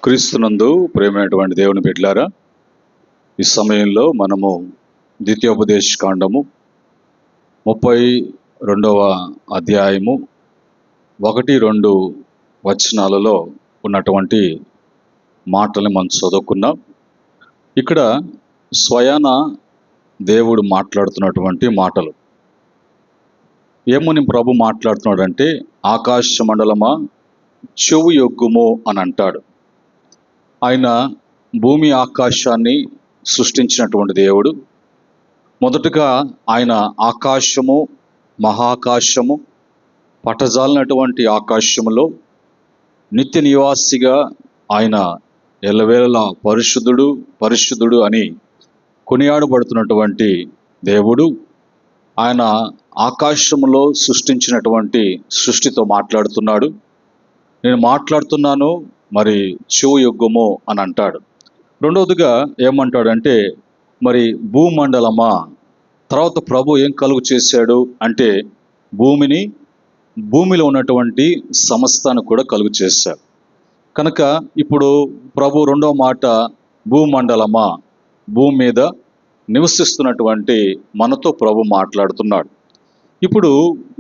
క్రీస్తునందు ప్రేమైనటువంటి దేవుని బిడ్డలారా, ఈ సమయంలో మనము ద్వితీయోపదేశ కాండము 32వ అధ్యాయము 1-2 వచనాలలో ఉన్నటువంటి మాటలు మనం చదువుకున్నాం. ఇక్కడ స్వయాన దేవుడు మాట్లాడుతున్నటువంటి మాటలు. ఏమని ప్రభు మాట్లాడుతున్నాడంటే, ఆకాశ మండలమా చెవు యొగ్గుము అని అంటాడు. ఆయన భూమి ఆకాశాన్ని సృష్టించినటువంటి దేవుడు. మొదటగా ఆయన ఆకాశము, మహాకాశము, పటజాలినటువంటి ఆకాశములో నిత్య నివాసిగా ఆయన ఎల్లవేళలా పరిశుద్ధుడు పరిశుద్ధుడు అని కొనియాడబడుతున్నటువంటి దేవుడు. ఆయన ఆకాశములో సృష్టించినటువంటి సృష్టితో మాట్లాడుతున్నాడు. నేను మాట్లాడుతున్నాను, మరి చెవు యొగ్గుము అని అంటాడు. రెండవదిగా ఏమంటాడంటే, మరి భూమండలమా. తర్వాత ప్రభు ఏం కలుగు చేశాడు అంటే, భూమిలో ఉన్నటువంటి సమస్తాన్ని కూడా కలుగు చేశాడు. కనుక ఇప్పుడు ప్రభు రెండవ మాట భూమండలమా, భూమి మీద నివసిస్తున్నటువంటి మనతో ప్రభు మాట్లాడుతున్నాడు. ఇప్పుడు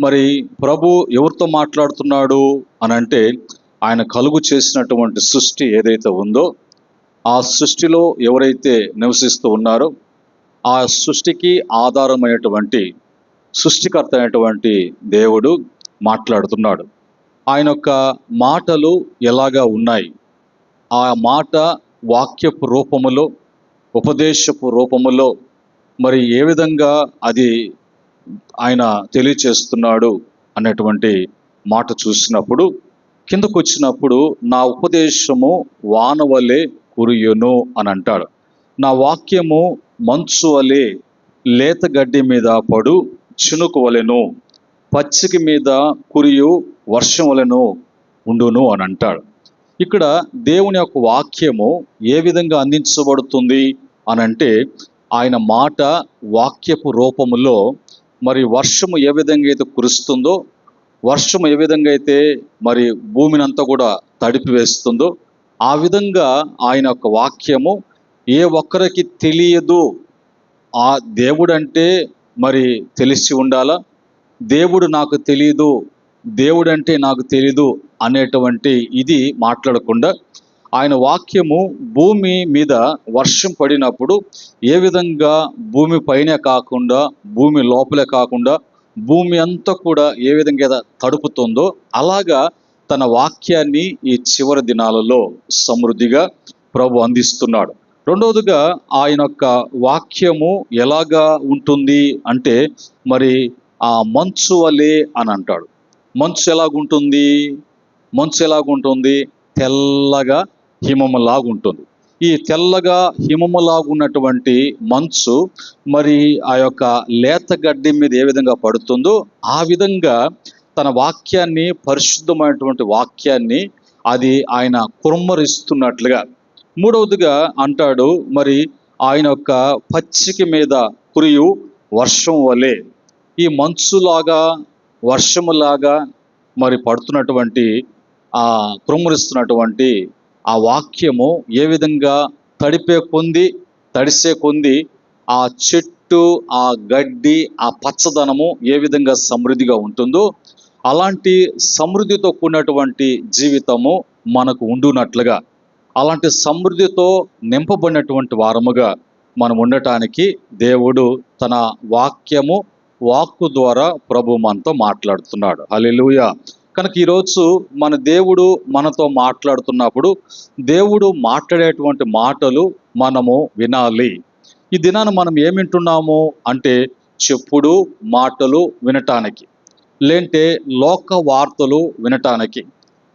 మరి ప్రభు ఎవరితో మాట్లాడుతున్నాడు అని అంటే, ఆయన కలుగు చేసినటువంటి సృష్టి ఏదైతే ఉందో, ఆ సృష్టిలో ఎవరైతే నివసిస్తూ ఉన్నారో ఆ సృష్టికి ఆధారమైనటువంటి సృష్టికర్త అయినటువంటి దేవుడు మాట్లాడుతున్నాడు. ఆయన యొక్క మాటలు ఎలాగా ఉన్నాయి, ఆ మాట వాక్యపు రూపములో, ఉపదేశపు రూపములో మరి ఏ విధంగా అది ఆయన తెలియచేస్తున్నాడు అనేటువంటి మాట చూసినప్పుడు, కిందకు వచ్చినప్పుడు నా ఉపదేశము వానవలే కురియును అని అంటాడు. నా వాక్యము మంచు వలె లేత గడ్డి మీద పడు చినుకు వలెను, పచ్చిక మీద కురియు వర్షం వలెను ఉండును అని అంటాడు. ఇక్కడ దేవుని యొక్క వాక్యము ఏ విధంగా అందించబడుతుంది అని అంటే, ఆయన మాట వాక్యపు రూపములో మరి వర్షము ఏ విధంగా అయితే కురుస్తుందో, వర్షం ఏ విధంగా అయితే మరి భూమిని అంతా కూడా తడిపి వేస్తుందో, ఆ విధంగా ఆయన యొక్క వాక్యము ఏ ఒక్కరికి తెలియదు. ఆ దేవుడు అంటే మరి తెలిసి ఉండాలా, దేవుడు నాకు తెలియదు, దేవుడు అంటే నాకు తెలీదు అనేటువంటి ఇది మాట్లాడకుండా, ఆయన వాక్యము భూమి మీద వర్షం పడినప్పుడు ఏ విధంగా భూమి పైనే కాకుండా, భూమి లోపలే కాకుండా, భూమి అంతా కూడా ఏ విధంగా తడుపుతుందో, అలాగా తన వాక్యాన్ని ఈ చివరి దినాలలో సమృద్ధిగా ప్రభు అందిస్తున్నాడు. రెండవదిగా ఆయన యొక్క వాక్యము ఎలాగా ఉంటుంది అంటే, మరి ఆ మంచు వలె అని అంటాడు. మంచు ఎలాగుంటుంది? మంచు ఎలాగుంటుంది? తెల్లగా హిమములాగుంటుంది. ఈ తెల్లగా హిమములాగున్నటువంటి మంచు మరి ఆ యొక్క లేత గడ్డి మీద ఏ విధంగా పడుతుందో, ఆ విధంగా తన వాక్యాన్ని, పరిశుద్ధమైనటువంటి వాక్యాన్ని అది ఆయన కుమ్మరిస్తున్నట్లుగా. మూడవదిగా అంటాడు, మరి ఆయన యొక్క పచ్చిక మీద కురియు వర్షం వలె. ఈ మంచులాగా, వర్షములాగా మరి పడుతున్నటువంటి ఆ కుమ్మరిస్తున్నటువంటి ఆ వాక్యము ఏ విధంగా తడిసే కొంది ఆ చెట్టు, ఆ గడ్డి, ఆ పచ్చదనము ఏ విధంగా సమృద్ధిగా ఉంటుందో, అలాంటి సమృద్ధితో కూడినటువంటి జీవితము మనకు ఉండునట్లుగా, అలాంటి సమృద్ధితో నింపబడినటువంటి వారముగా మనం ఉండటానికి దేవుడు తన వాక్కు ద్వారా ప్రభు మనతో మాట్లాడుతున్నాడు. హల్లెలూయా. కనుక ఈరోజు మన దేవుడు మనతో మాట్లాడుతున్నప్పుడు, దేవుడు మాట్లాడేటువంటి మాటలు మనము వినాలి. ఈ దినాన్ని మనం ఏం వింటున్నాము అంటే, చెప్పుడు మాటలు వినటానికి, లేదంటే లోక వార్తలు వినటానికి,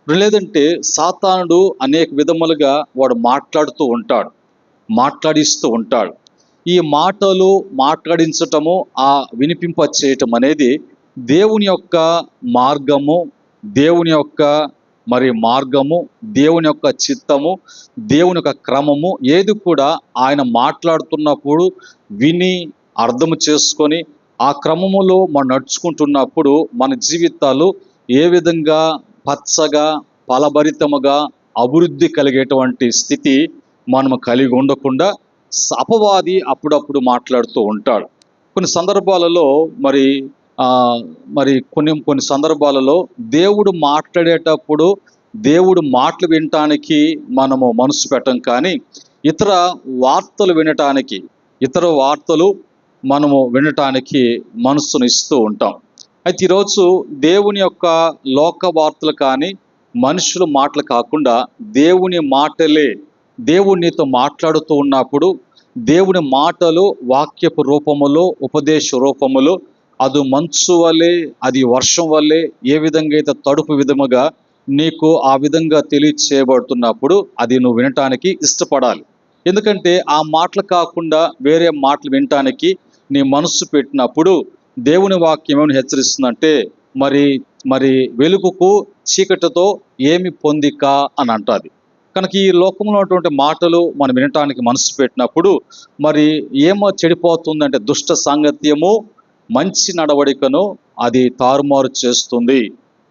లేదంటే సాతానుడు అనేక విధములుగా వాడు మాట్లాడిస్తూ ఉంటాడు. ఈ మాటలు మాట్లాడించటము, ఆ వినిపింప చేయటం అనేది దేవుని యొక్క మార్గము, దేవుని యొక్క దేవుని యొక్క చిత్తము, దేవుని యొక్క క్రమము ఏది కూడా ఆయన మాట్లాడుతున్నప్పుడు విని అర్థము చేసుకొని ఆ క్రమములో మనం నడుచుకుంటున్నప్పుడు మన జీవితాలు ఏ విధంగా పచ్చగా, ఫలభరితముగా, అభివృద్ధి కలిగేటువంటి స్థితి మనము కలిగి ఉండకుండా అపవాది అప్పుడప్పుడు మాట్లాడుతూ ఉంటాడు. కొన్ని సందర్భాలలో మరి కొన్ని సందర్భాలలో దేవుడు మాట్లాడేటప్పుడు దేవుడు మాటలు వినటానికి మనము మనసు పెట్టం, కానీ ఇతర వార్తలు మనము వినటానికి మనస్సును ఇస్తూ ఉంటాం. అయితే ఈరోజు దేవుని యొక్క లోక వార్తలు కానీ మనుషుల మాటలు కాకుండా దేవుని మాటలే, దేవుడు నీతో మాట్లాడుతూ ఉన్నప్పుడు దేవుని మాటలు వాక్యపు రూపములో, ఉపదేశ రూపములో, అది మంచు వలె, అది వర్షం వలె, ఏ విధంగా అయితే తడుపు విధముగా నీకు ఆ విధంగా తెలియచేయబడుతున్నప్పుడు అది నువ్వు వినటానికి ఇష్టపడాలి. ఎందుకంటే ఆ మాటలు కాకుండా వేరే మాటలు వినటానికి నీ మనస్సు పెట్టినప్పుడు దేవుని వాక్యం ఏమని హెచ్చరిస్తుందంటే మరి వెలుగుకు చీకటితో ఏమి పొందిక అని అంటుంది. కనుక ఈ లోకంలో ఉన్నటువంటి మాటలు మనం వినటానికి మనసు పెట్టినప్పుడు మరి ఏమో చెడిపోతుందంటే దుష్ట సాంగత్యము మంచి నడవడికను అది తారుమారు చేస్తుంది,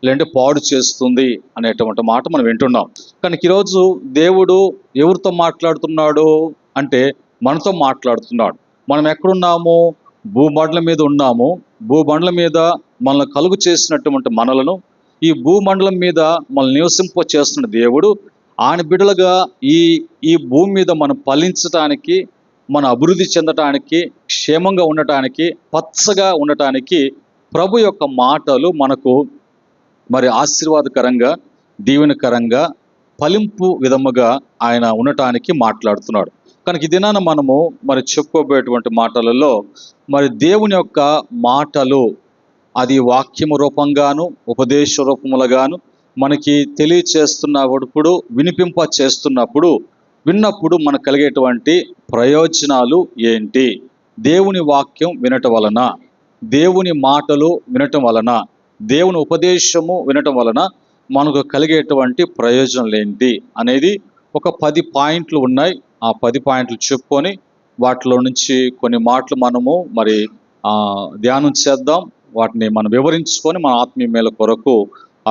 లేదంటే పాడు చేస్తుంది అనేటువంటి మాట మనం వింటున్నాం. కనుక ఈరోజు దేవుడు ఎవరితో మాట్లాడుతున్నాడు అంటే మనతో మాట్లాడుతున్నాడు. మనం ఎక్కడున్నాము? భూమండలం మీద ఉన్నాము. భూమండలం మీద మనల్ని కలుగు చేసినటువంటి మనలను, ఈ భూమండలం మీద మనల్ని నివసింప చేస్తున్న దేవుడు ఆయన బిడ్డలుగా ఈ భూమి మీద మనం ఫలించటానికి, మన అభివృద్ధి చెందటానికి, క్షేమంగా ఉండటానికి, పచ్చగా ఉండటానికి ప్రభు యొక్క మాటలు మనకు మరి ఆశీర్వాదకరంగా, దీవెనకరంగా, ఫలింపు విధముగా ఆయన ఉండటానికి మాట్లాడుతున్నాడు. కనుక ఈ దినాన మనము మరి చెప్పుకోబోయేటువంటి మాటలలో మరి దేవుని యొక్క మాటలు అది వాక్యము రూపంగాను, ఉపదేశ రూపములుగాను మనకి తెలియచేస్తున్నప్పుడు, వినిపింప చేస్తున్నప్పుడు, విన్నప్పుడు మనకు కలిగేటువంటి ప్రయోజనాలు ఏంటి? దేవుని వాక్యం వినటం వలన, దేవుని మాటలు వినటం వలన, దేవుని ఉపదేశము వినటం వలన మనకు కలిగేటువంటి ప్రయోజనాలు ఏంటి అనేది ఒక 10 పాయింట్లు ఉన్నాయి. ఆ 10 పాయింట్లు చెప్పుకొని వాటిలో నుంచి కొన్ని మాటలు మనము మరి ధ్యానం చేద్దాం. వాటిని మనం వివరించుకొని మన ఆత్మీయ మేల కొరకు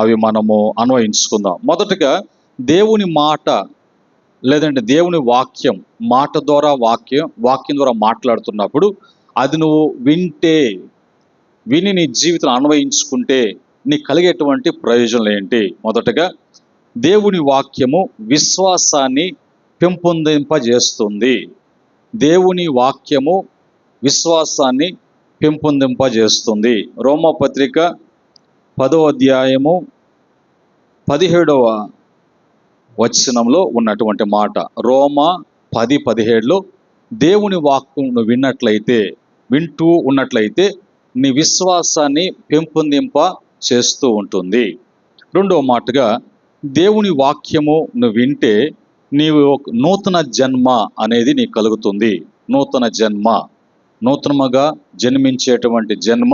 అవి మనము అన్వయించుకుందాం. మొదటగా దేవుని మాట, లేదంటే దేవుని వాక్యం, మాట ద్వారా వాక్యం ద్వారా మాట్లాడుతున్నప్పుడు అది నువ్వు విని నీ జీవితం అన్వయించుకుంటే నీకు కలిగేటువంటి ప్రయోజనాలు ఏంటి? మొదటగా దేవుని వాక్యము విశ్వాసాన్ని పెంపొందింపజేస్తుంది. దేవుని వాక్యము విశ్వాసాన్ని పెంపొందింపజేస్తుంది. రోమాపత్రిక 10వ అధ్యాయము 17వ వచనంలో ఉన్నటువంటి మాట. రోమా 10:17లో దేవుని వాక్యం వింటూ ఉన్నట్లయితే నీ విశ్వాసాన్ని పెంపొందింప చేస్తూ ఉంటుంది. రెండవ మాటగా దేవుని వాక్యము నువ్వు వింటే నీవు నూతన జన్మ అనేది నీకు కలుగుతుంది. నూతన జన్మ, నూతనముగా జన్మించేటువంటి జన్మ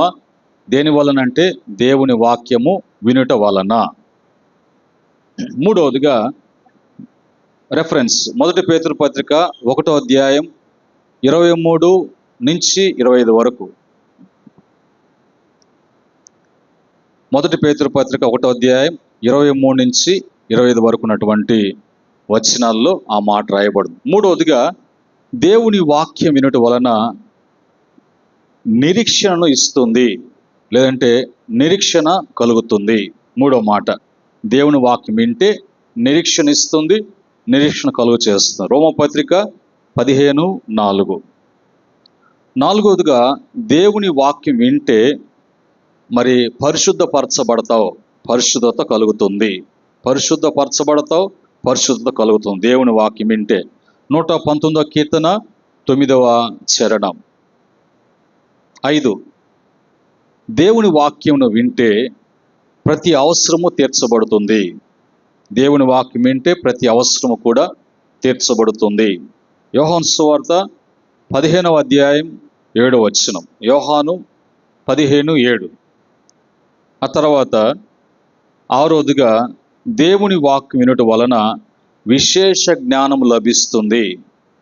దేని వలనంటే దేవుని వాక్యము వినుట వలన. మూడవదిగా రెఫరెన్స్ 1 పేతురు పత్రిక 1వ అధ్యాయం 23 నుంచి 25 వరకు. 1 పేతురు పత్రిక 1వ అధ్యాయం 23 నుంచి 25 వరకు ఉన్నటువంటి వచనాల్లో ఆ మాట రాయబడింది. మూడవదిగా దేవుని వాక్యం వినుట వలన నిరీక్షణను ఇస్తుంది, లేదంటే నిరీక్షణ కలుగుతుంది. మూడో మాట, దేవుని వాక్యం వింటే నిరీక్షణ ఇస్తుంది, నిరీక్షణ కలుగు చేస్తుంది. రోమపత్రిక 15:4. నాలుగవదిగా దేవుని వాక్యం వింటే మరి పరిశుద్ధపరచబడతావు, పరిశుద్ధత కలుగుతుంది. పరిశుద్ధపరచబడతావు, పరిశుద్ధత కలుగుతుంది దేవుని వాక్యం వింటే. 119వ కీర్తన 9వ చరణం. 5, దేవుని వాక్యంను వింటే ప్రతి అవసరము తీర్చబడుతుంది. దేవుని వాక్యం వింటే ప్రతి అవసరము కూడా తీర్చబడుతుంది. యోహాను సువార్త 15వ అధ్యాయం 7వ వచనం. యోహాను 15:7. ఆ తర్వాత 6వదిగా దేవుని వాక్యం వినుట వలన విశేష జ్ఞానము లభిస్తుంది.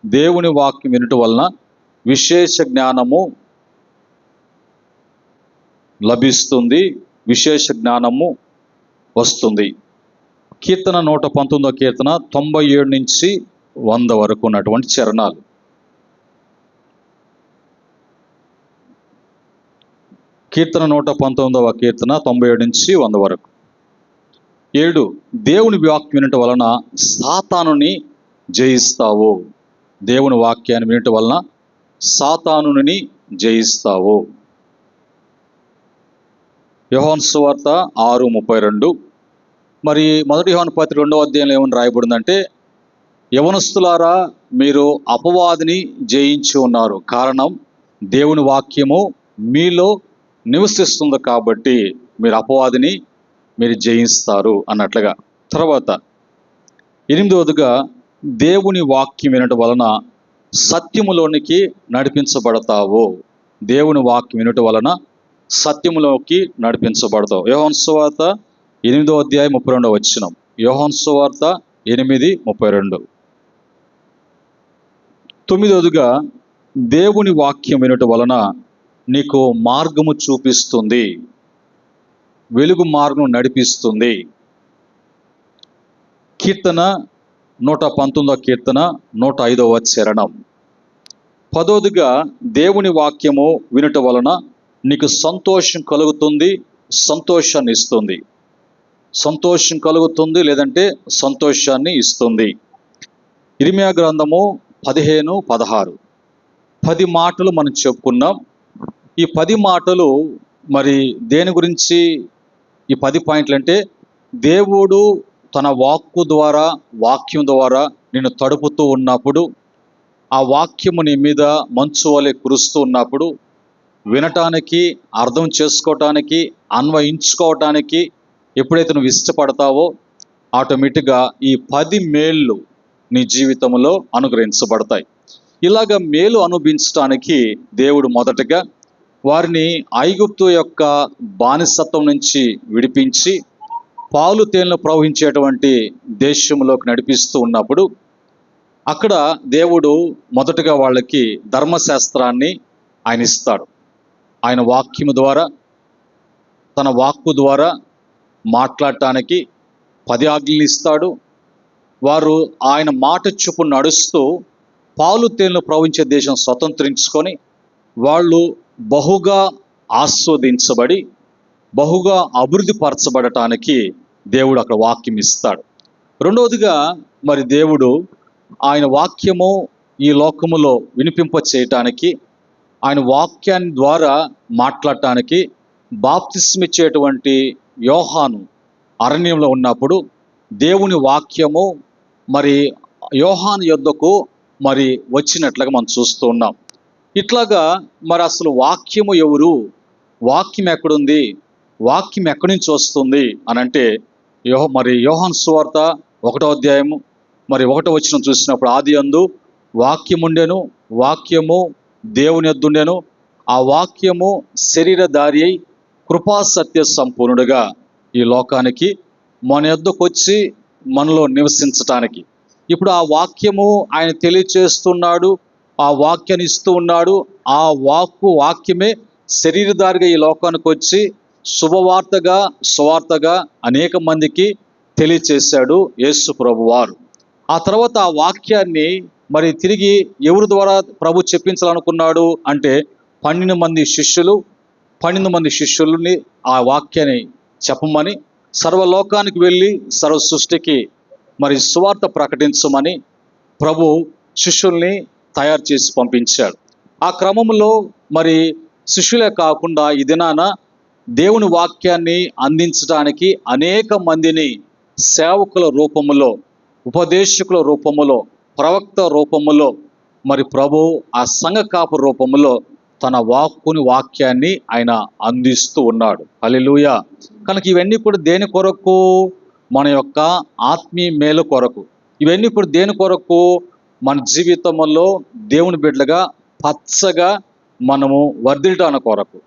దేవుని వాక్యం వినుట వలన విశేష జ్ఞానము లభిస్తుంది, విశేష జ్ఞానము వస్తుంది. కీర్తన 119వ కీర్తన 97 నుంచి 100 వరకు ఉన్నటువంటి చరణాలు. కీర్తన 119వ కీర్తన 97 నుంచి 100 వరకు. 7. దేవుని వాక్యం వినటం వలన సాతానుని జయిస్తావు. దేవుని వాక్యాన్ని వినటం వలన సాతానుని జయిస్తావు. యోహాను సువార్త 6:32. మరి 1 యోహాను పత్రిక 2వ అధ్యాయంలో ఏమని రాయబడిందంటే, యవనస్తులారా మీరు అపవాదిని జయించి ఉన్నారు, కారణం దేవుని వాక్యము మీలో నివసిస్తుంది కాబట్టి మీరు అపవాదిని మీరు జయిస్తారు అన్నట్లుగా. తర్వాత 8వదిగా దేవుని వాక్యం వినటం వలన సత్యములోనికి నడిపించబడతావు. దేవుని వాక్యం వినటం వలన సత్యములోకి నడిపించబడతావు. యోహాను సువార్త 8వ అధ్యాయం 32వ వచనం. యోహాను సువార్త 8:32. 9వదిగా దేవుని వాక్యం వినటం వలన నీకు మార్గము చూపిస్తుంది, వెలుగు మార్గం నడిపిస్తుంది. కీర్తన 119వ కీర్తన 105వ చరణం. 10వదిగా దేవుని వాక్యము వినటం వలన నీకు సంతోషం కలుగుతుంది, సంతోషాన్ని ఇస్తుంది. సంతోషం కలుగుతుంది లేదంటే సంతోషాన్ని ఇస్తుంది. ఇర్మియా గ్రంథము 15:16. 10 మాటలు మనం చెప్పుకున్నాం. ఈ 10 మాటలు మరి దేని గురించి? ఈ 10 పాయింట్లు అంటే దేవుడు తన వాక్కు ద్వారా, వాక్యం ద్వారా నిన్ను తడుపుతూ ఉన్నప్పుడు, ఆ వాక్యము నీ మీద మంచు వలె కురుస్తూ ఉన్నప్పుడు, వినటానికి, అర్థం చేసుకోవటానికి, అన్వయించుకోవటానికి ఎప్పుడైతే నువ్వు ఇష్టపడతావో ఆటోమేటిక్గా ఈ 10 మేళ్ళు నీ జీవితంలో అనుగ్రహించబడతాయి. ఇలాగ మేలు అనుభవించడానికి దేవుడు మొదటగా వారిని ఐగుప్తు యొక్క బానిసత్వం నుంచి విడిపించి పాలు తేనెలు ప్రవహించేటువంటి దేశంలోకి నడిపిస్తూ ఉన్నప్పుడు అక్కడ దేవుడు మొదటగా వాళ్ళకి ధర్మశాస్త్రాన్ని ఆయన ఇస్తాడు. ఆయన వాక్యము ద్వారా, తన వాక్కు ద్వారా మాట్లాడటానికి 10 ఆజ్ఞలు ఇస్తాడు. వారు ఆయన మాట చొప్పున నడుస్తూ పాలు తేనెలు ప్రవహించే దేశం స్వతంత్రించుకొని వాళ్ళు బహుగా ఆస్వాదించబడి బహుగా అభివృద్ధి పరచబడటానికి దేవుడు అక్కడ వాక్యం ఇస్తాడు. రెండవదిగా మరి దేవుడు ఆయన వాక్యము ఈ లోకములో వినిపింప చేయటానికి, ఆయన వాక్యాన్ని ద్వారా మాట్లాడటానికి బాప్తిస్మిచ్చేటువంటి యోహాను అరణ్యంలో ఉన్నప్పుడు దేవుని వాక్యము మరి యోహాను యొద్దకు మరి వచ్చినట్లుగా మనం చూస్తూ ఉన్నాం. ఇట్లాగా మరి అసలు వాక్యము ఎవరు, వాక్యం ఎక్కడుంది, వాక్యం ఎక్కడి నుంచి వస్తుంది అని అంటే మరి యోహాను సువార్త 1వ అధ్యాయము మరి 1వ వచనం చూసినప్పుడు, ఆదియందు వాక్యముండెను, వాక్యము దేవుని యొద్ద ఉండెను, ఆ వాక్యము శరీరధారి అయి కృపా సత్య సంపూర్ణుడుగా ఈ లోకానికి మన యొద్దకు వచ్చి మనలో నివసించటానికి ఇప్పుడు ఆ వాక్యము ఆయన తెలియచేస్తున్నాడు, ఆ వాక్యాన్ని ఇస్తూ ఉన్నాడు. ఆ వాక్యమే శరీరధారిగా ఈ లోకానికి వచ్చి శుభవార్తగా, సువార్తగా అనేక మందికి తెలియచేశాడు యేసు ప్రభువారు. ఆ తర్వాత ఆ వాక్యాన్ని మరి తిరిగి ఎవరి ద్వారా ప్రభు చెప్పించాలనుకున్నాడు అంటే 12 మంది శిష్యుల్ని ఆ వాక్యాన్ని చెప్పమని, సర్వలోకానికి వెళ్ళి సర్వ సృష్టికి మరి సువార్త ప్రకటించమని ప్రభు శిష్యుల్ని తయారు చేసి పంపించాడు. ఆ క్రమంలో మరి శిష్యులే కాకుండా ఈ దినాన దేవుని వాక్యాన్ని అందించడానికి అనేక మందిని సేవకుల రూపములో, ఉపదేశకుల రూపములో, ప్రవక్త రూపములో మరి ప్రభు ఆ సంఘ కాపు రూపములో తన వాక్యాన్ని ఆయన అందిస్తూ ఉన్నాడు. హల్లెలూయా. కనుక ఇవన్నీ కూడా దేని కొరకు? మన యొక్క ఆత్మీయ మేలు కొరకు. ఇవన్నీ కూడా దేని కొరకు? మన జీవితంలో దేవుని బిడ్డలుగా పచ్చగా మనము వర్ధిల్లటానికి కొరకు,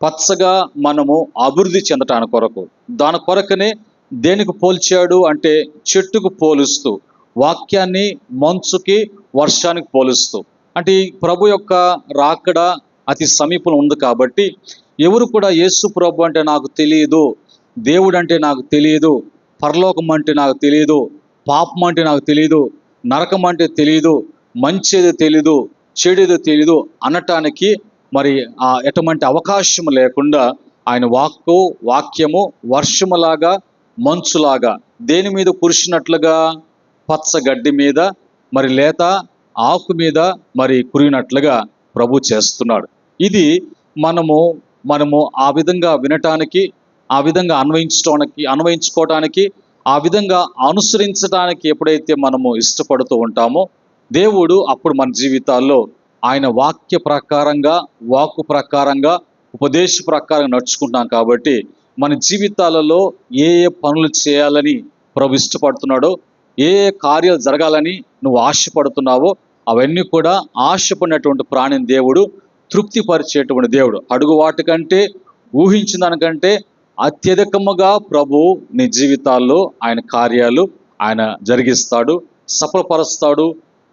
పచ్చగా మనము అభివృద్ధి చెందటానికి కొరకు. దాని కొరకనే దేనికి పోల్చాడు అంటే చెట్టుకు పోలుస్తూ, వాక్యాన్ని మంచుకి, వర్షానికి పోలుస్తూ. అంటే ప్రభు యొక్క రాకడ అతి సమీపంలో ఉంది కాబట్టి ఎవరు కూడా యేసు ప్రభు అంటే నాకు తెలియదు, దేవుడు అంటే నాకు తెలియదు, పరలోకం అంటే నాకు తెలియదు, పాపం అంటే నాకు తెలియదు, నరకం అంటే తెలియదు, మంచిది తెలీదు, చెడుదో తెలీదు అనటానికి మరి ఎటువంటి అవకాశం లేకుండా ఆయన వాక్యము వర్షములాగా మంచులాగా దేని మీద కురిసినట్లుగా, పచ్చగడ్డి మీద మరి లేత ఆకు మీద మరి కురిగినట్లుగా ప్రభు చేస్తున్నాడు. ఇది మనము ఆ విధంగా వినటానికి, ఆ విధంగా అన్వయించుకోవటానికి, ఆ విధంగా అనుసరించడానికి ఎప్పుడైతే మనము ఇష్టపడుతూ ఉంటామో దేవుడు అప్పుడు మన జీవితాల్లో ఆయన వాక్య ప్రకారంగా, వాక్కు ప్రకారంగా, ఉపదేశ ప్రకారంగా నడుచుకుంటాం. కాబట్టి మన జీవితాలలో ఏ ఏ పనులు చేయాలని ప్రభు ఇష్టపడుతున్నాడో, ఏ ఏ కార్యాలు జరగాలని నువ్వు ఆశపడుతున్నావో అవన్నీ కూడా ఆశపడినటువంటి ప్రాణిని దేవుడు తృప్తిపరిచేటువంటి దేవుడు. అడుగు వాటికంటే, ఊహించిన దానికంటే అత్యధికముగా ప్రభు నీ జీవితాల్లో ఆయన కార్యాలు ఆయన జరిగిస్తాడు, సఫలపరుస్తాడు,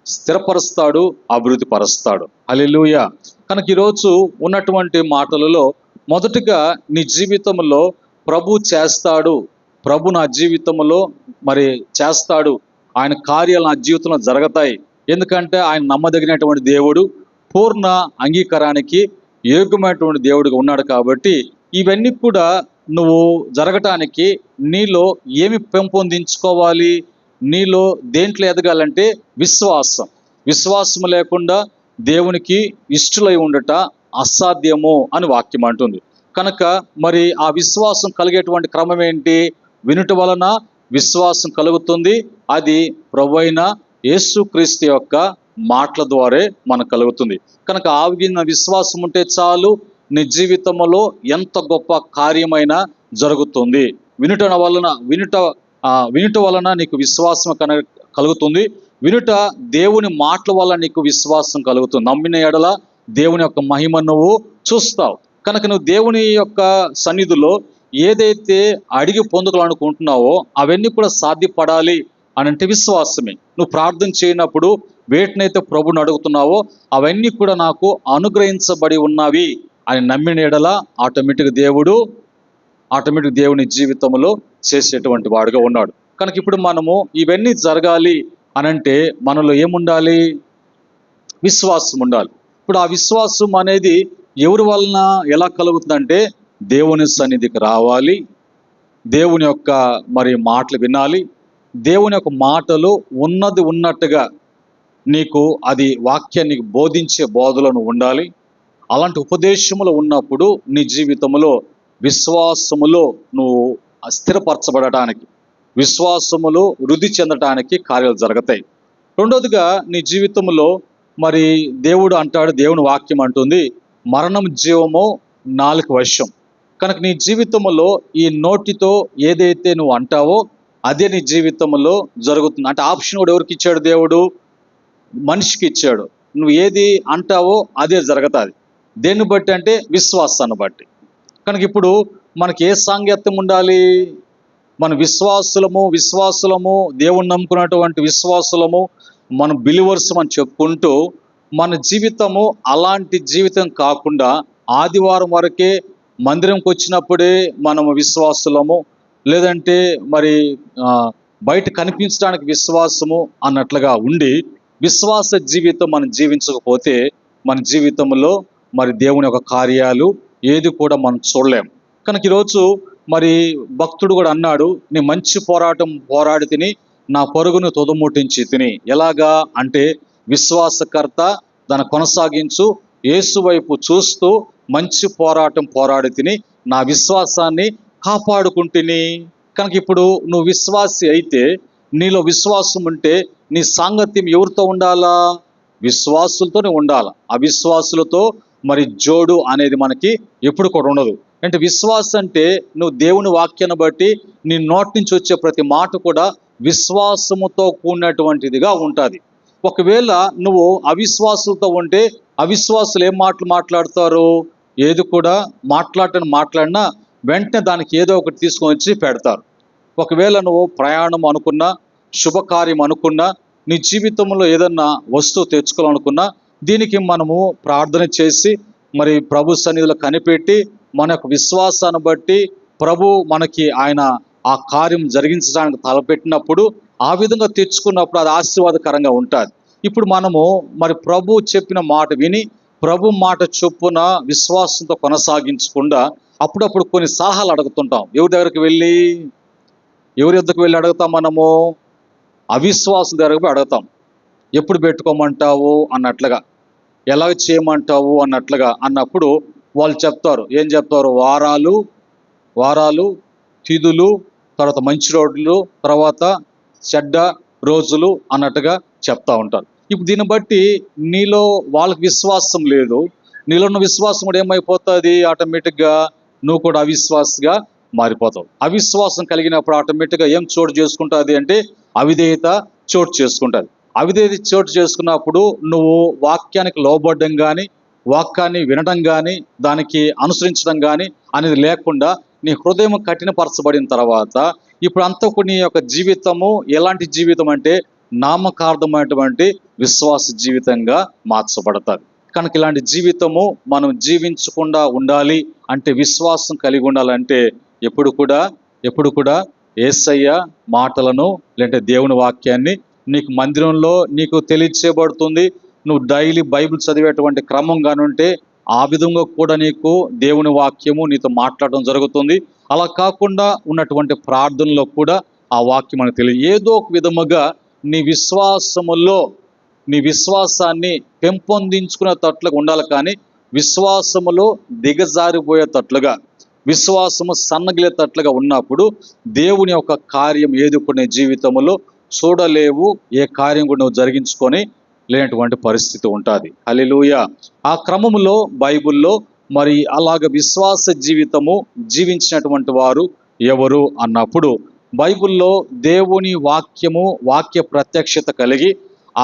స్థిరపరుస్తాడు, అభివృద్ధి పరుస్తాడు. హల్లెలూయా. కనుక ఈరోజు ఉన్నటువంటి మాటలలో మొదటిగా నీ జీవితంలో ప్రభు చేస్తాడు, ప్రభు నా జీవితంలో మరి చేస్తాడు, ఆయన కార్యాలు నా జీవితంలో జరుగుతాయి. ఎందుకంటే ఆయన నమ్మదగినటువంటి దేవుడు, పూర్ణ అంగీకారానికి యోగ్యమైనటువంటి దేవుడిగా ఉన్నాడు. కాబట్టి ఇవన్నీ కూడా నువ్వు జరగటానికి నీలో ఏమి పెంపొందించుకోవాలి, నీలో దేంట్లో ఎదగాలంటే విశ్వాసం లేకుండా దేవునికి ఇష్టలై ఉండట అసాధ్యము అని వాక్యం అంటుంది. కనుక మరి ఆ విశ్వాసం కలిగేటువంటి క్రమం ఏంటి? వినుట వలన విశ్వాసం కలుగుతుంది. అది ప్రభువైన యేసుక్రీస్తు యొక్క మాటల ద్వారే మనకు కలుగుతుంది. కనుక ఆగిన విశ్వాసం ఉంటే చాలు, నీ జీవితంలో ఎంత గొప్ప కార్యమైనా జరుగుతుంది. వినుట వలన నీకు విశ్వాసం కలుగుతుంది. వినుట దేవుని మాటల వల్ల నీకు విశ్వాసం కలుగుతుంది. నమ్మిన ఎడల దేవుని యొక్క మహిమ నువ్వు చూస్తావు. కనుక నువ్వు దేవుని యొక్క సన్నిధిలో ఏదైతే అడిగి పొందుకోవాలనుకుంటున్నావో అవన్నీ కూడా సాధ్యపడాలి అని అంటే విశ్వాసమే. నువ్వు ప్రార్థన చేయనప్పుడు వేటినైతే ప్రభుని అడుగుతున్నావో అవన్నీ కూడా నాకు అనుగ్రహించబడి ఉన్నవి అని నమ్మిన ఎడల ఆటోమేటిక్ దేవుని జీవితంలో చేసేటువంటి వాడుగా ఉన్నాడు. కనుక ఇప్పుడు మనము ఇవన్నీ జరగాలి అనంటే మనలో ఏముండాలి? విశ్వాసం ఉండాలి. ఇప్పుడు ఆ విశ్వాసం అనేది ఎవరి వలన ఎలా కలుగుతుందంటే దేవుని సన్నిధికి రావాలి, దేవుని యొక్క మరి మాటలు వినాలి, దేవుని యొక్క మాటలు ఉన్నది ఉన్నట్టుగా నీకు అది వాక్యాన్ని బోధించే బోధలను ఉండాలి. అలాంటి ఉపదేశములు ఉన్నప్పుడు నీ జీవితంలో విశ్వాసములో నువ్వు స్థిరపరచబడటానికి, విశ్వాసములో వృద్ధి చెందటానికి కార్యాలు జరుగుతాయి. రెండోదిగా నీ జీవితంలో మరి దేవుడు అంటాడు, దేవుని వాక్యం అంటుంది, మరణం జీవము నాలుక వశం. కనుక నీ జీవితంలో ఈ నోటితో ఏదైతే నువ్వు అంటావో అదే నీ జీవితంలో జరుగుతుంది. అంటే ఆప్షన్ కూడా ఎవరికి ఇచ్చాడు? దేవుడు మనిషికి ఇచ్చాడు. నువ్వు ఏది అంటావో అదే జరుగుతుంది. దేన్ని బట్టి అంటే విశ్వాసాన్ని బట్టి. కనుక ఇప్పుడు మనకి ఏ సాంగత్యం ఉండాలి? మన విశ్వాసులము దేవుణ్ణి నమ్ముకున్నటువంటి విశ్వాసులము, మన బిలీవర్స్ అని చెప్పుకుంటూ మన జీవితము అలాంటి జీవితం కాకుండా ఆదివారం వరకే మందిరంకి వచ్చినప్పుడే మనము విశ్వాసులము, లేదంటే మరి బయట కనిపించడానికి విశ్వాసము అన్నట్లుగా ఉండి విశ్వాస జీవితం మనం జీవించకపోతే మన జీవితంలో మరి దేవుని యొక్క కార్యాలు ఏది కూడా మనం చూడలేం. కనుక ఈరోజు మరి భక్తుడు కూడా అన్నాడు, నీ మంచి పోరాటం పోరాడి తిని నా పరుగును తొదముట్టించి తిని. ఎలాగా అంటే విశ్వాసకర్త దాన్ని కొనసాగించు, యేసు వైపు చూస్తూ మంచి పోరాటం పోరాడి తిని నా విశ్వాసాన్ని కాపాడుకుంటుని. కనుక ఇప్పుడు నువ్వు విశ్వాసి అయితే, నీలో విశ్వాసం ఉంటే నీ సాంగత్యం ఎవరితో ఉండాలా? విశ్వాసులతోనే ఉండాలి. అవిశ్వాసులతో మరి జోడు అనేది మనకి ఎప్పుడు కూడా ఉండదు. అంటే విశ్వాసం అంటే నువ్వు దేవుని వాక్యాన్ని బట్టి నీ నోటి నుంచి వచ్చే ప్రతి మాట కూడా విశ్వాసముతో కూడినటువంటిదిగా ఉంటుంది. ఒకవేళ నువ్వు అవిశ్వాసులతో ఉంటే అవిశ్వాసులు ఏం మాటలు మాట్లాడతారు? ఏది కూడా మాట్లాడినా వెంటనే దానికి ఏదో ఒకటి తీసుకొని వచ్చి పెడతారు. ఒకవేళ నువ్వు ప్రయాణం అనుకున్నా, శుభకార్యం అనుకున్నా, నీ జీవితంలో ఏదన్నా వస్తువు తెచ్చుకోవాలనుకున్నా, దీనికి మనము ప్రార్థన చేసి మరి ప్రభు సన్నిధిలో కనిపెట్టి మన యొక్క విశ్వాసాన్ని బట్టి ప్రభు మనకి ఆయన ఆ కార్యం జరిగించడానికి తలపెట్టినప్పుడు ఆ విధంగా తెచ్చుకున్నప్పుడు అది ఆశీర్వాదకరంగా ఉంటుంది. ఇప్పుడు మనము మరి ప్రభు చెప్పిన మాట విని ప్రభు మాట చొప్పున విశ్వాసంతో కొనసాగించకుండా అప్పుడప్పుడు కొన్ని సలహాలు అడుగుతుంటాం. ఎవరి వద్దకు వెళ్ళి అడుగుతాం? మనము అవిశ్వాసం దగ్గరకు పోయి అడుగుతాం. ఎప్పుడు పెట్టుకోమంటావు అన్నట్లుగా, ఎలాగ చేయమంటావు అన్నప్పుడు వాళ్ళు చెప్తారు. ఏం చెప్తారు? వారాలు, తిథులు, తర్వాత మంచి రోజులు, తర్వాత చెడ్డ రోజులు అన్నట్టుగా చెప్తా ఉంటారు. ఇప్పుడు దీన్ని బట్టి నీలో వాళ్ళకి విశ్వాసం లేదు, నీలో ఉన్న విశ్వాసం కూడా ఏమైపోతుంది? ఆటోమేటిక్గా నువ్వు కూడా అవిశ్వాసగా మారిపోతావు. అవిశ్వాసం కలిగినప్పుడు ఆటోమేటిక్గా ఏం చోటు చేసుకుంటుంది అంటే అవిధేయత చోటు చేసుకుంటుంది. అవిధేయత చోటు చేసుకున్నప్పుడు నువ్వు వాక్యానికి లోబడడం కానీ, వాక్యాన్ని వినడం కానీ, దానికి అనుసరించడం కానీ అనేది లేకుండా నీ హృదయం కఠినపరచబడిన తర్వాత ఇప్పుడు అంతా నీ యొక్క జీవితము ఎలాంటి జీవితం అంటే నామకార్థమైనటువంటి విశ్వాస జీవితంగా మార్చబడతాది. కనుక ఇలాంటి జీవితము మనం జీవించకుండా ఉండాలి అంటే, విశ్వాసం కలిగి ఉండాలంటే ఎప్పుడు కూడా యేసయ్య మాటలను లేదంటే దేవుని వాక్యాన్ని నీకు మందిరంలో నీకు తెలియచేయబడుతుంది. నువ్వు డైలీ బైబిల్ చదివేటువంటి క్రమం కానుంటే ఆ విధంగా కూడా నీకు దేవుని వాక్యము నీతో మాట్లాడడం జరుగుతుంది. అలా కాకుండా ఉన్నటువంటి ప్రార్థనలో కూడా ఆ వాక్యం మనకు తెలియదు. ఏదో ఒక విధముగా నీ విశ్వాసాన్ని పెంపొందించుకునేటట్లుగా ఉండాలి. కానీ విశ్వాసములో దిగజారిపోయేటట్లుగా, విశ్వాసము సన్నగిలేటట్లుగా ఉన్నప్పుడు దేవుని యొక్క కార్యం ఏది కూడా నీ జీవితంలో చూడలేవు. ఏ కార్యం కూడా నువ్వు జరిగించుకొని లేనటువంటి పరిస్థితి ఉంటుంది. హల్లెలూయా. ఆ క్రమంలో బైబిల్లో మరి అలాగ విశ్వాస జీవితము జీవించినటువంటి వారు ఎవరు అన్నప్పుడు, బైబిల్లో దేవుని వాక్య ప్రత్యక్షత కలిగి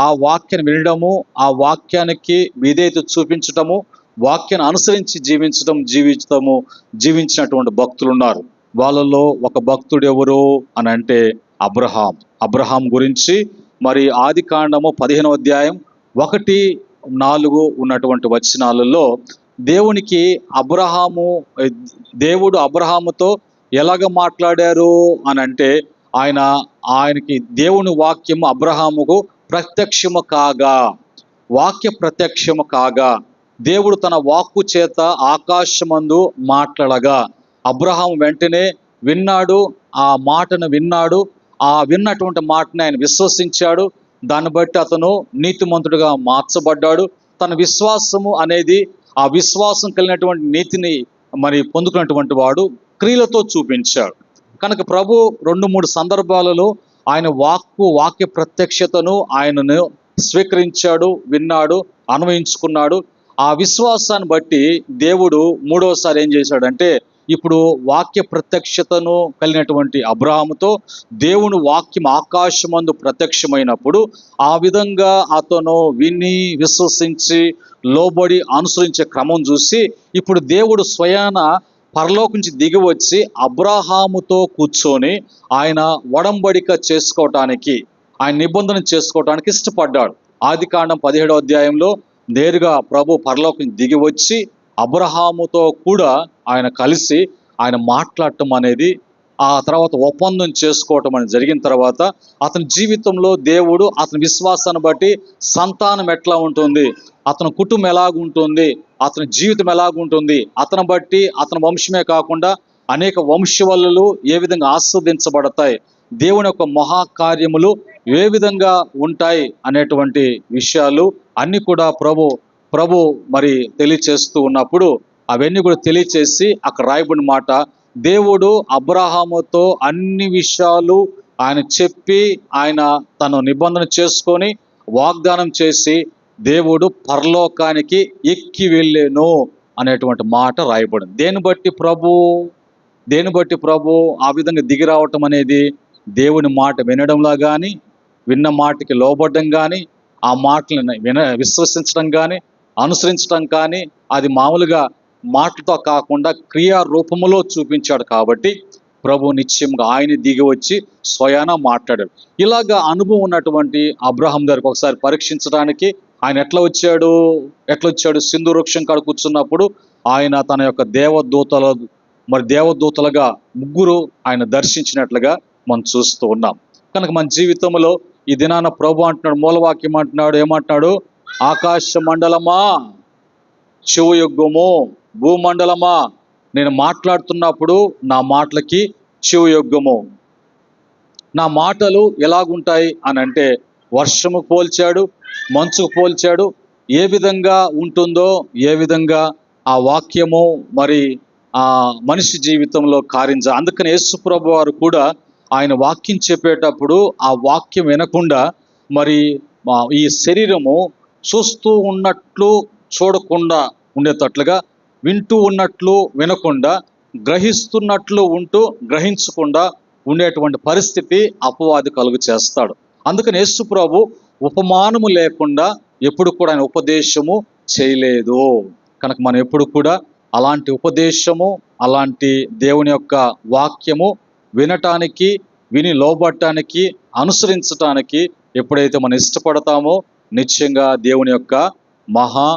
ఆ వాక్యాన్ని వినడము, ఆ వాక్యానికి విధేయత చూపించటము, వాక్యాన్ని అనుసరించి జీవించినటువంటి భక్తులు ఉన్నారు. వాళ్ళలో ఒక భక్తుడు ఎవరు అని అంటే అబ్రహాం గురించి మరి ఆదికాండము 15వ అధ్యాయం 1-4 ఉన్నటువంటి వచనాలలో దేవుడు అబ్రహాముతో ఎలాగ మాట్లాడారు అని అంటే, ఆయనకి దేవుని వాక్యము అబ్రహాముకు వాక్య ప్రత్యక్షము కాగా దేవుడు తన వాక్కు చేత ఆకాశమందు మాట్లాడగా అబ్రహాం వెంటనే విన్నాడు. ఆ మాటను విన్నాడు. ఆ విన్నటువంటి మాటని ఆయన విశ్వసించాడు. దాన్ని బట్టి అతను నీతిమంతుడిగా మార్చబడ్డాడు. తన విశ్వాసము అనేది, ఆ విశ్వాసం కలిగినటువంటి నీతిని మరి పొందుకున్నటువంటి వాడు క్రియలతో చూపించాడు. కనుక ప్రభు 2-3 సందర్భాలలో ఆయన వాక్య ప్రత్యక్షతను ఆయనను స్వీకరించాడు, విన్నాడు, అన్వయించుకున్నాడు. ఆ విశ్వాసాన్ని బట్టి దేవుడు 3వసారి ఏం చేశాడంటే, ఇప్పుడు వాక్య ప్రత్యక్షతను కలిగినటువంటి అబ్రహాముతో దేవుని వాక్యం ఆకాశమందు ప్రత్యక్షమైనప్పుడు ఆ విధంగా అతను విని విశ్వసించి లోబడి అనుసరించే క్రమం చూసి ఇప్పుడు దేవుడు స్వయాన పరలోకం నుంచి దిగి వచ్చి అబ్రహాముతో కూర్చొని ఆయన ఒడంబడిక చేసుకోవటానికి, ఆయన నిబంధన చేసుకోవటానికి ఇష్టపడ్డాడు. ఆదికాండం 17వ అధ్యాయంలో నేరుగా ప్రభు పరలోకం దిగి వచ్చి అబ్రహాముతో కూడా ఆయన కలిసి ఆయన మాట్లాడటం అనేది, ఆ తర్వాత ఒప్పందం చేసుకోవటం అనేది జరిగిన తర్వాత అతని జీవితంలో దేవుడు అతని విశ్వాసాన్ని బట్టి సంతానం ఎట్లా ఉంటుంది, అతని కుటుంబం ఎలాగుంటుంది, అతని జీవితం ఎలాగుంటుంది, అతని బట్టి అతని వంశమే కాకుండా అనేక వంశవల్లులు ఏ విధంగా ఆస్వాదించబడతాయి, దేవుని యొక్క మహాకార్యములు ఏ విధంగా ఉంటాయి అనేటువంటి విషయాలు అన్ని కూడా ప్రభు మరి తెలియచేస్తూ ఉన్నప్పుడు అవన్నీ కూడా తెలియచేసి అక్కడ రాయబడిన మాట, దేవుడు అబ్రహాముతో అన్ని విషయాలు ఆయన చెప్పి ఆయన తను నిబంధన చేసుకొని వాగ్దానం చేసి దేవుడు పరలోకానికి ఎక్కి వెళ్ళేను అనేటువంటి మాట రాయబడింది. దేని బట్టి ప్రభు ఆ విధంగా దిగి రావటం అనేది దేవుని మాట వినడంలా కానీ, విన్న మాటకి లోబడడం కానీ, ఆ మాటలను విశ్వసించడం కానీ, అనుసరించడం కానీ, అది మామూలుగా మాటలతో కాకుండా క్రియా రూపములో చూపించాడు. కాబట్టి ప్రభు నిశ్చయంగా ఆయన దిగి వచ్చి స్వయాన మాట్లాడాడు. ఇలాగా అనుభవం ఉన్నటువంటి అబ్రహాం గారికి ఒకసారి పరీక్షించడానికి ఆయన ఎట్లా వచ్చాడు? సింధూర వృక్షం కాడ కూర్చున్నప్పుడు ఆయన తన యొక్క దేవదూతల మరి దేవదూతలుగా ముగ్గురు ఆయన దర్శించినట్లుగా మనం చూస్తూ ఉన్నాం. కనుక మన జీవితంలో ఈ దినాన ప్రభు అంటున్నాడు, మూలవాక్యం అంటున్నాడు, ఏమంటున్నాడు? ఆకాశ మండలమా చెవుయొగ్గుము, భూమండలమా నేను మాట్లాడుతున్నప్పుడు నా మాటలకి చెవుయొగ్గుము. నా మాటలు ఎలాగుంటాయి అని అంటే వర్షము పోల్చాడు, మంచుకు పోల్చాడు. ఏ విధంగా ఉంటుందో, ఏ విధంగా ఆ వాక్యము మరి ఆ మనిషి జీవితంలో అందుకని యేసు ప్రభు వారు కూడా ఆయన వాక్యం చెప్పేటప్పుడు ఆ వాక్యం వినకుండా మరి ఈ శరీరము చూస్తూ ఉన్నట్లు చూడకుండా ఉండేటట్లుగా, వింటూ ఉన్నట్లు వినకుండా, గ్రహిస్తున్నట్లు ఉంటూ గ్రహించకుండా ఉండేటువంటి పరిస్థితి అపవాది కలుగు చేస్తాడు. అందుకని యేసు ప్రభు ఉపమానము లేకుండా ఎప్పుడు కూడా ఆయన ఉపదేశము చేయలేదు. కనుక మనం ఎప్పుడు కూడా అలాంటి ఉపదేశము, అలాంటి దేవుని యొక్క వాక్యము వినటానికి, విని లోబడటానికి, అనుసరించటానికి ఎప్పుడైతే మనం ఇష్టపడతామో నిశ్చయంగా దేవుని యొక్క మహా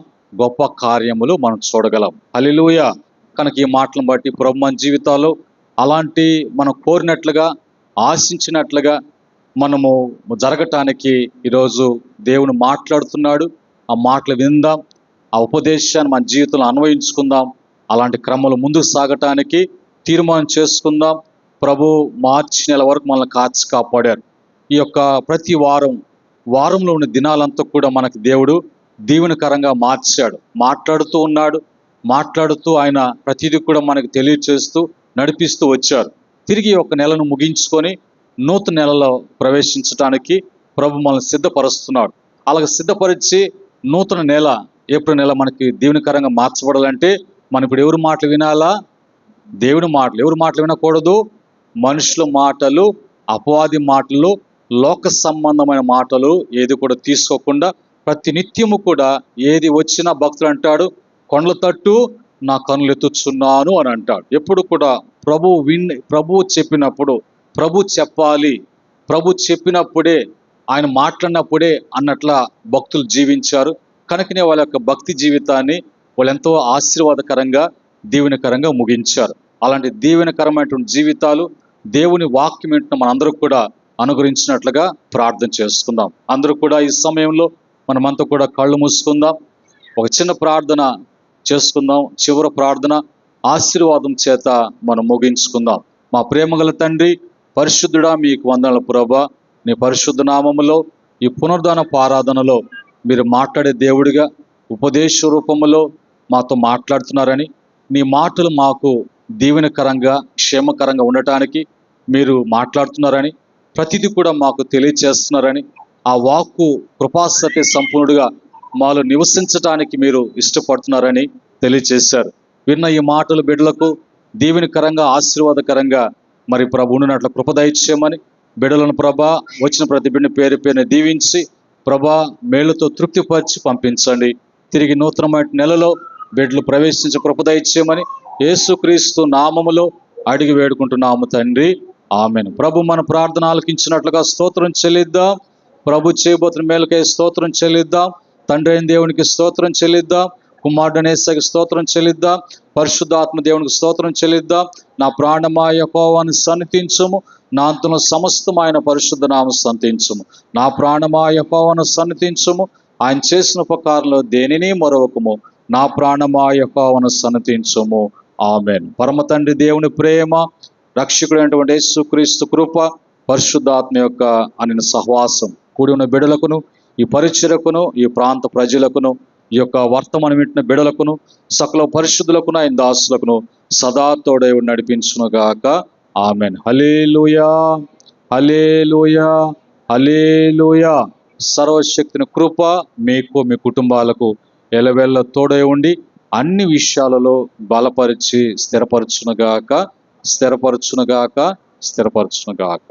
గొప్ప కార్యములు మనం చూడగలం. హల్లెలూయా. కనుక ఈ మాటలను బట్టి ప్రభు మన జీవితాల్లో అలాంటి మనం కోరినట్లుగా, ఆశించినట్లుగా మనము జరగటానికి ఈరోజు దేవుని మాట్లాడుతున్నాడు. ఆ మాటలు విందాం, ఆ ఉపదేశాన్ని మన జీవితంలో అన్వయించుకుందాం. అలాంటి క్రమంలో ముందుకు సాగటానికి తీర్మానం చేసుకుందాం. ప్రభు మార్చి నెల వరకు మనల్ని కాచి కాపాడారు. ఈ యొక్క ప్రతి వారంలో ఉన్న దినాలంతా కూడా మనకు దేవుడు దీవెనకరంగా మార్చాడు. మాట్లాడుతూ ఉన్నాడు. మాట్లాడుతూ ఆయన ప్రతిదీ కూడా మనకు తెలియచేస్తూ నడిపిస్తూ వచ్చారు. తిరిగి ఒక నెలను ముగించుకొని నూతన నెలలో ప్రవేశించడానికి ప్రభు మనల్ని సిద్ధపరుస్తున్నాడు. అలాగే సిద్ధపరిచి నూతన నెల ఏప్రిల్ నెల మనకి దీవెనకరంగా మార్చబడాలంటే మనం ఇప్పుడు ఎవరి మాటలు వినాలా? దేవుని మాటలు. ఎవరి మాటలు వినకూడదు? మనుషుల మాటలు, అపవాది మాటలు, లోక సంబంధమైన మాటలు ఏది కూడా తీసుకోకుండా ప్రతి నిత్యము కూడా ఏది వచ్చినా భక్తుడు అంటాడు, కొండల తట్టు నా కన్నులు ఎత్తుచున్నాను అని అంటాడు. ఎప్పుడు కూడా ప్రభువు చెప్పినప్పుడు, ప్రభు చెప్పాలి, ప్రభు చెప్పినప్పుడే, ఆయన మాట్లాడినప్పుడే అన్నట్ల భక్తులు జీవించారు. కనుకనే వాళ్ళ యొక్క భక్తి జీవితాన్ని వాళ్ళు ఎంతో ఆశీర్వాదకరంగా, దీవెనకరంగా ముగించారు. అలాంటి దీవెనకరమైనటువంటి జీవితాలు దేవుని వాక్యం ఏంటో మనందరూ కూడా అనుగ్రహించినట్లుగా ప్రార్థన చేసుకుందాం. అందరూ కూడా ఈ సమయంలో మనమంతా కూడా కళ్ళు మూసుకుందాం. ఒక చిన్న ప్రార్థన చేసుకుందాం. చివరి ప్రార్థన ఆశీర్వాదం చేత మనం ముగించుకుందాం. మా ప్రేమగల తండ్రి, పరిశుద్ధుడా, మీకు వందనాలు ప్రభువా. నీ పరిశుద్ధ నామములో ఈ పునరుద్ధానపు ఆరాధనలో మీరు మాట్లాడే దేవుడిగా ఉపదేశ రూపములో మాతో మాట్లాడుతున్నారని, నీ మాటలు మాకు దీవెనకరంగా, క్షేమకరంగా ఉండటానికి మీరు మాట్లాడుతున్నారని, ప్రతిదీ కూడా మాకు తెలియచేస్తున్నారని, ఆ వాక్కు కృపాసత్య సంపూర్ణుడిగా మాలో నివసించటానికి మీరు ఇష్టపడుతున్నారని తెలియచేశారు. విన్న ఈ మాటలు బిడ్డలకు దీవెనకరంగా, ఆశీర్వాదకరంగా మరి ప్రభు ఉండినట్లు కృపదయచేయమని, బిడ్డలను ప్రభా వచ్చిన ప్రతి బిడ్డని పేరు పేరుని దీవించి ప్రభా మేలుతో తృప్తిపరిచి పంపించండి. తిరిగి నూతనమైన నెలలో బిడ్డలు ప్రవేశించి కృపదయచేయమని యేసుక్రీస్తు నామములో అడిగి వేడుకుంటున్నాము తండ్రి, ఆమేన్. ప్రభు మన ప్రార్థన ఆలకించినట్లుగా స్తోత్రం చెల్లిద్దాం. ప్రభు చేయబోతున్న మేలుకై స్తోత్రం చెల్లిద్దాం. తండ్రి అయిన దేవునికి స్తోత్రం చెల్లిద్దాం. కుమారుడైన యేసుకి స్తోత్రం చెల్లిద్దాం. పరిశుద్ధాత్మ దేవునికి స్తోత్రం చెల్లిద్దాం. నా ప్రాణమా యెహోవాను సన్నిధించుము, నా అంతలో సమస్తమైన పరిశుద్ధ నామమును సన్నిధించుము. నా ప్రాణమా యెహోవాను సన్నిధించుము, ఆయన చేసిన ఉపకారంలో దేనిని మరొకము. నా ప్రాణమా యెహోవాను సన్నిధించుము. ఆమేన్. పరమ తండ్రి దేవుని ప్రేమ, రక్షకుడైనటువంటి యేసుక్రీస్తు కృప, పరిశుద్ధాత్మ యొక్క అనిన సహవాసం కూడి ఉన్న బిడలకును, ఈ పరిచర్యకును, ఈ ప్రాంత ప్రజలకును, ఈ యొక్క వర్తమానం వింటున్న బిడలకును, సకల పరిశుద్ధులకును, ఆయన దాసులకును సదా తోడై నడిపించునుగాక. ఆమేన్. హల్లెలూయా, హల్లెలూయా, హల్లెలూయా. సర్వశక్తిని కృప మీకు, మీ కుటుంబాలకు ఎలవెల్ల తోడై ఉండి అన్ని విషయాలలో బలపరిచి స్థిరపరచునుగాక, స్థిరపరచునుగాక, స్థిరపరచునుగాక.